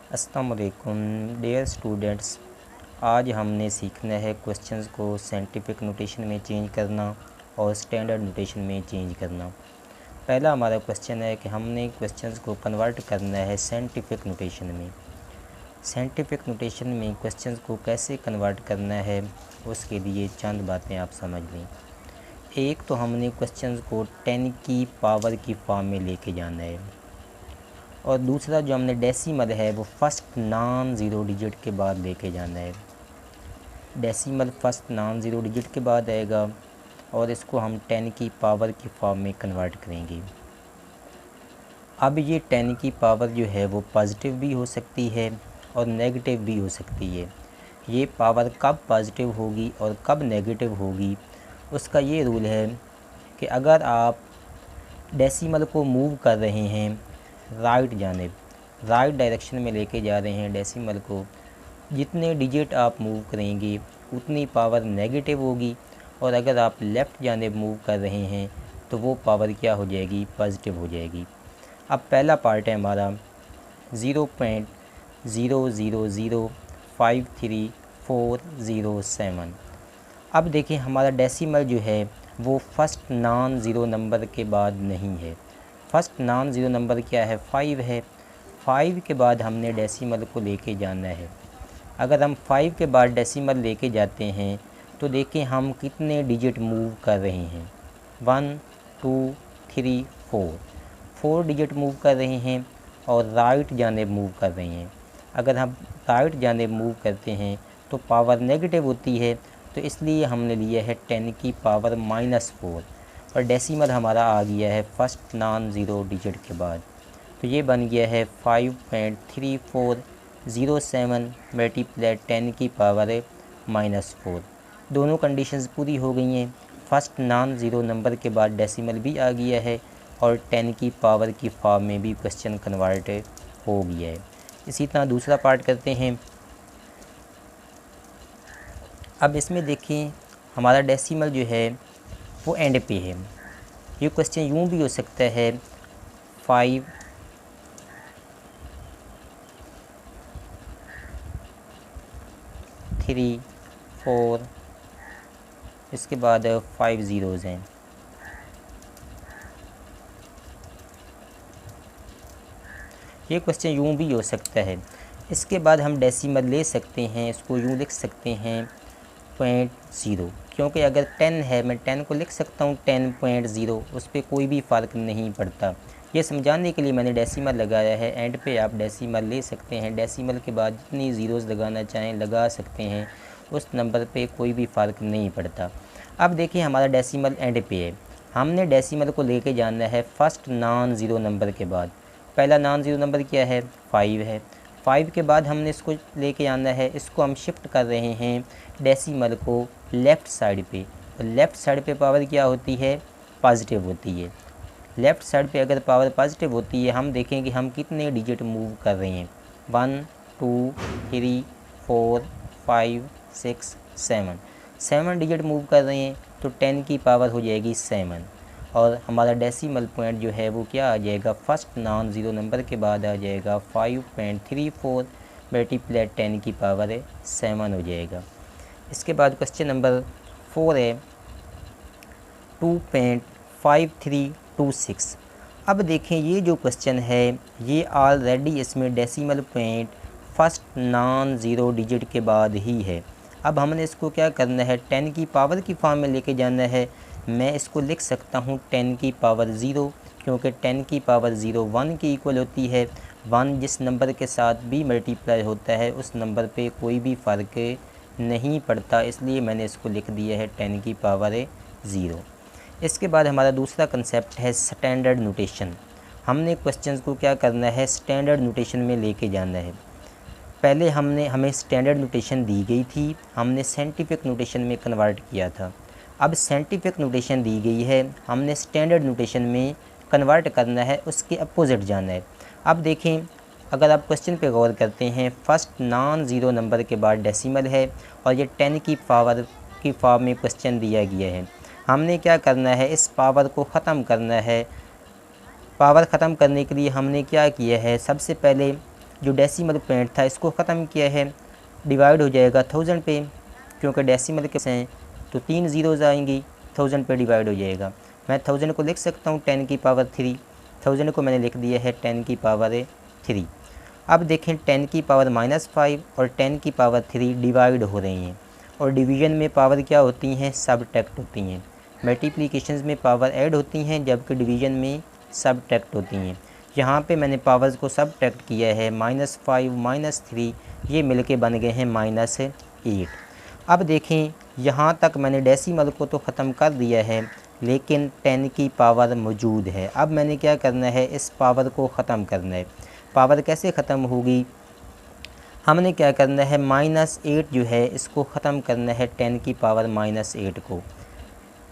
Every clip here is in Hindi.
अस्सलाम वालेकुम डियर स्टूडेंट्स। आज हमने सीखना है क्वेश्चंस को साइंटिफिक नोटेशन में चेंज करना और स्टैंडर्ड नोटेशन में चेंज करना। पहला हमारा क्वेश्चन है कि हमने क्वेश्चंस को कन्वर्ट करना है साइंटिफिक नोटेशन में। साइंटिफिक नोटेशन में क्वेश्चंस को कैसे कन्वर्ट करना है उसके लिए चंद बातें आप समझ लें। एक तो हमने क्वेश्चंस को 10 की पावर की फॉर्म में लेके जाना है, और दूसरा जो हमने डेसिमल है वो फर्स्ट नॉन ज़ीरो डिजिट के बाद लेके जाना है। Decimal first non zero digit के बाद आएगा और इसको हम 10 की पावर की फॉर्म में कन्वर्ट करेंगे। अब ये 10 की पावर जो है वो पॉजिटिव भी हो सकती है और नेगेटिव भी हो सकती है। ये पावर कब पॉजिटिव होगी और कब नेगेटिव होगी उसका ये रूल है कि अगर आप डेसिमल को मूव कर रहे हैं राइट डायरेक्शन में लेके जा रहे हैं डेसिमल को, जितने डिजिट आप मूव करेंगे उतनी पावर नेगेटिव होगी, और अगर आप लेफ़्ट जानिब मूव कर रहे हैं तो वो पावर क्या हो जाएगी, पॉजिटिव हो जाएगी। अब पहला पार्ट है हमारा 0.00053407। अब देखिए हमारा डेसिमल जो है वो फर्स्ट नॉन ज़ीरो नंबर के बाद नहीं है। फर्स्ट नॉन ज़ीरो नंबर क्या है, 5 है। 5 के बाद हमने डेसिमल को लेके जाना है। अगर हम 5 के बाद डेसिमल लेके जाते हैं तो देखिए हम कितने डिजिट मूव कर रहे हैं, 1 2 3 4 डिजिट मूव कर रहे हैं और राइट जानिब मूव कर रहे हैं। अगर हम राइट जानिब मूव करते हैं तो पावर नेगेटिव होती है, तो इसलिए हमने लिया है 10 की पावर -4 और डेसिमल हमारा आ गया है फर्स्ट नॉन ज़ीरो डिजिट के बाद। तो ये बन गया है 5.3407 मल्टीप्लाई 10 की पावर -4। दोनों कंडीशंस पूरी हो गई हैं। फर्स्ट नॉन ज़ीरो नंबर के बाद डेसिमल भी आ गया है और 10 की पावर की फॉर्म में भी क्वेश्चन कन्वर्ट हो गया है। इसी तरह दूसरा पार्ट करते हैं। अब इसमें देखिए हमारा डेसिमल जो है वो एंड पे है। ये क्वेश्चन यूँ भी हो सकता है 5 3 4, इसके बाद 5 ज़ीरोज़ हैं। ये क्वेश्चन यूँ भी हो सकता है। इसके बाद हम डेसिमल ले सकते हैं, इसको यूँ लिख सकते हैं 0.0, क्योंकि अगर 10 है मैं 10 को लिख सकता हूँ 10.0, उस पर कोई भी फ़र्क नहीं पड़ता। ये समझाने के लिए मैंने डेसिमल लगाया है। एंड पे आप डेसिमल ले सकते हैं, डेसिमल के बाद जितनी ज़ीरोज़ लगाना चाहें लगा सकते हैं, उस नंबर पे कोई भी फ़र्क नहीं पड़ता। अब देखिए हमारा डेसिमल एंड पे है। हमने डेसिमल को लेके जाना है फर्स्ट नॉन ज़ीरो नंबर के बाद। पहला नॉन ज़ीरो नंबर क्या है, 5 है। 5 के बाद हमने इसको लेके आना है, इसको हम शिफ्ट कर रहे हैं डेसिमल को लेफ़्ट साइड पे। और लेफ़्ट साइड पे पावर क्या होती है, पॉजिटिव होती है। लेफ़्ट साइड पे अगर पावर पॉजिटिव होती है, हम देखें कि हम कितने डिजिट मूव कर रहे हैं, 1 2 3 4 5 6 7 डिजिट मूव कर रहे हैं, तो 10 की पावर हो जाएगी 7, और हमारा डेसिमल पॉइंट जो है वो क्या आ जाएगा, फर्स्ट नॉन ज़ीरो नंबर के बाद आ जाएगा 5.34 मल्टीप्लाई 10 की पावर 7 हो जाएगा। इसके बाद क्वेश्चन नंबर 4 है 2.5326। अब देखें ये जो क्वेश्चन है ये ऑलरेडी इसमें decimal point first non zero digit के बाद ही है। अब हमने इसको क्या करना है, 10 की पावर की फॉर्म में लेके जाना है। मैं इसको लिख सकता हूँ 10 की पावर 0, क्योंकि 10 की पावर 0 1 की इक्वल होती है। 1 जिस नंबर के साथ भी मल्टीप्लाई होता है उस नंबर पे कोई भी फ़र्क नहीं पड़ता, इसलिए मैंने इसको लिख दिया है 10 की पावर 0। इसके बाद हमारा दूसरा कंसेप्ट है स्टैंडर्ड नोटेशन। हमने क्वेश्चंस को क्या करना है, स्टैंडर्ड नोटेशन में लेके जाना है। पहले हमें स्टैंडर्ड नोटेशन दी गई थी, हमने साइंटिफिक नोटेशन में कन्वर्ट किया था। अब साइंटिफिक नोटेशन दी गई है, हमने स्टैंडर्ड नोटेशन में कन्वर्ट करना है, उसके अपोजिट जाना है। अब देखें अगर आप क्वेश्चन पे गौर करते हैं, फर्स्ट नॉन ज़ीरो नंबर के बाद डेसिमल है और ये 10 की पावर की फॉर्म में क्वेश्चन दिया गया है। हमने क्या करना है, इस पावर को ख़त्म करना है। पावर ख़त्म करने के लिए हमने क्या किया है, सबसे पहले जो डेसिमल पॉइंट था इसको ख़त्म किया है, डिवाइड हो जाएगा 1000 पे, क्योंकि डेसिमल के हैं तो 3 ज़ीरोज़ आएंगी, 1000 पे डिवाइड हो जाएगा। मैं 1000 को लिख सकता हूँ 10 की पावर 3, 1000 को मैंने लिख दिया है 10 की पावर 3। अब देखें 10 की पावर -5 और 10 की पावर 3 डिवाइड हो रही हैं, और डिवीज़न में पावर क्या होती हैं, सबट्रैक्ट होती हैं। मल्टीप्लिकेशंस में पावर ऐड होती हैं जबकि डिवीज़न में सबट्रैक्ट होती हैं। यहाँ पे मैंने पावर्स को सबट्रैक्ट किया है, -5 -3 ये मिलके बन गए हैं -8। अब देखें यहाँ तक मैंने डेसिमल को तो ख़त्म कर दिया है, लेकिन 10 की पावर मौजूद है। अब मैंने क्या करना है, इस पावर को ख़त्म करना है। पावर कैसे ख़त्म होगी, हमने क्या करना है, -8 जो है इसको ख़त्म करना है 10 की पावर -8 को।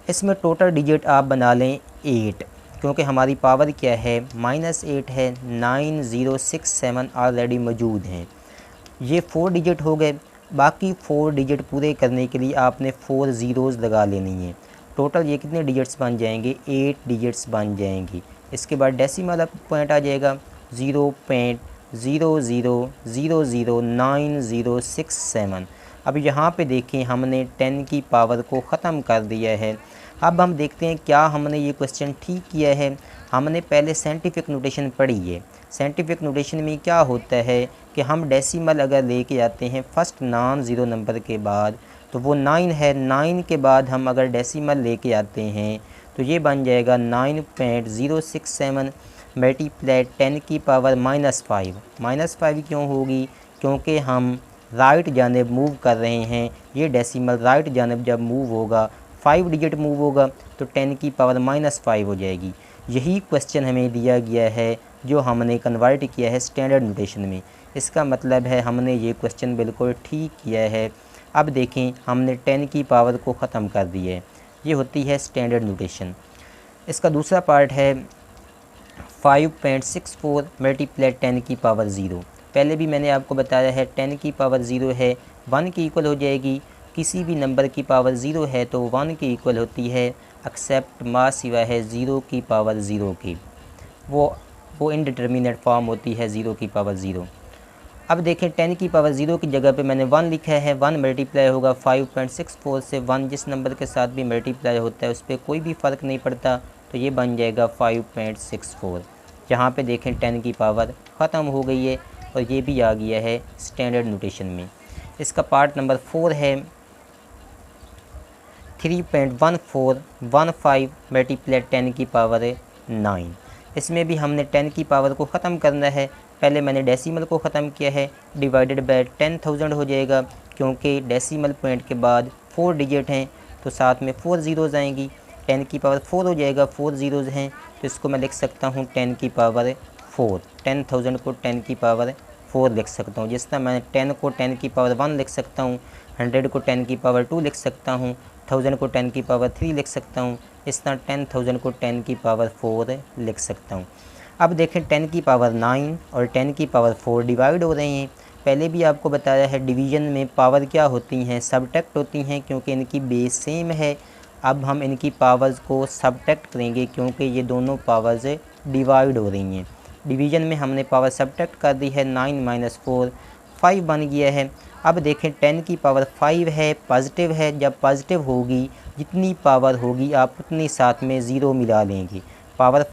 इसमें टोटल डिजिट आप बना लें 8, क्योंकि हमारी पावर क्या है, -8 है, 9 0 6 7 ऑलरेडी मौजूद हैं। ये 4 डिजिट हो गए। बाकी 4 डिजिट पूरे करने के लिए आपने 4 ज़ीरोज़ लगा लेनी है। टोटल ये कितने डिजिट्स बन जाएंगे, 8 डिजिट्स बन जाएंगी। इसके बाद डेसिमल पॉइंट आ जाएगा 0.00009067। अब यहाँ पे देखें हमने 10 की पावर को ख़त्म कर दिया है। अब हम देखते हैं क्या हमने ये क्वेश्चन ठीक किया है। हमने पहले साइंटिफिक नोटेशन पढ़ी है। साइंटिफिक नोटेशन में क्या होता है कि हम डेसिमल अगर लेके आते हैं फर्स्ट नॉन ज़ीरो नंबर के बाद, तो वो 9 है। 9 के बाद हम अगर डेसिमल लेके आते हैं तो ये बन जाएगा 9.067 मल्टीप्लाई 10 की पावर -5। -5 क्यों होगी, क्योंकि हम राइट जानब मूव कर रहे हैं। ये डेसिमल राइट जानब जब मूव होगा, 5 डिजिट मूव होगा, तो 10 की पावर -5 हो जाएगी। यही क्वेश्चन हमें दिया गया है जो हमने कन्वर्ट किया है स्टैंडर्ड नोटेशन में। इसका मतलब है हमने ये क्वेश्चन बिल्कुल ठीक किया है। अब देखें हमने 10 की पावर को ख़त्म कर दिया है। ये होती है स्टैंडर्ड नोटेशन। इसका दूसरा पार्ट है 5.64 मल्टीप्लाई 10 की पावर 0। पहले भी मैंने आपको बताया है 10 की पावर 0 है, 1 की इक्वल हो जाएगी। किसी भी नंबर की पावर 0 है तो 1 की इक्वल होती है, एक्सेप्ट मा सिवा है 0 की पावर 0 की। वो इनडिटर्मिनेट फॉर्म होती है 0 की पावर 0। अब देखें 10 की पावर 0 की जगह पे मैंने 1 लिखा है। 1 मल्टीप्लाई होगा 5.64 से। 1 जिस नंबर के साथ भी मल्टीप्लाई होता है उस पर कोई भी फ़र्क नहीं पड़ता, तो ये बन जाएगा 5.64। यहाँ पे देखें 10 की पावर ख़त्म हो गई है और ये भी आ गया है स्टैंडर्ड नोटेशन में। इसका पार्ट नंबर 4 है 3.1415 मल्टीप्लाई 10 की पावर 9। इसमें भी हमने 10 की पावर को ख़त्म करना है। पहले मैंने डेसिमल को ख़त्म किया है, डिवाइडेड बाय 10,000 हो जाएगा, क्योंकि डेसिमल पॉइंट के बाद 4 डिजिट हैं तो साथ में 4 ज़ीरोज़ आएंगी। 10 की पावर 4 हो जाएगा, 4 ज़ीरोज़ हैं तो इसको मैं लिख सकता हूँ 10 की पावर 4। 10,000 को 10 की पावर 4 लिख सकता हूँ। जिस तरह मैं 10 को 10 की पावर 1 लिख सकता हूँ, 100 को 10 की पावर 2 लिख सकता हूँ, 1000 को 10 की पावर 3 लिख सकता हूँ। इस तरह 10,000 को 10 की पावर 4 लिख सकता हूँ। अब देखें 10 की पावर 9 और 10 की पावर 4 डिवाइड हो रही हैं। पहले भी आपको बताया है डिवीज़न में पावर क्या होती हैं, सबट्रैक्ट होती हैं, क्योंकि इनकी बेस सेम है। अब हम इनकी पावर्स को सबट्रैक्ट करेंगे क्योंकि ये दोनों पावर्स डिवाइड हो रही हैं। डिवीज़न में हमने पावर सबट्रैक्ट कर दी है, 9 - 4 5 बन गया है। अब देखें 10 की पावर 5 है, पॉजिटिव है। जब पॉजिटिव होगी, जितनी पावर होगी आप उतनी साथ में ज़ीरो मिला लेंगे। पावर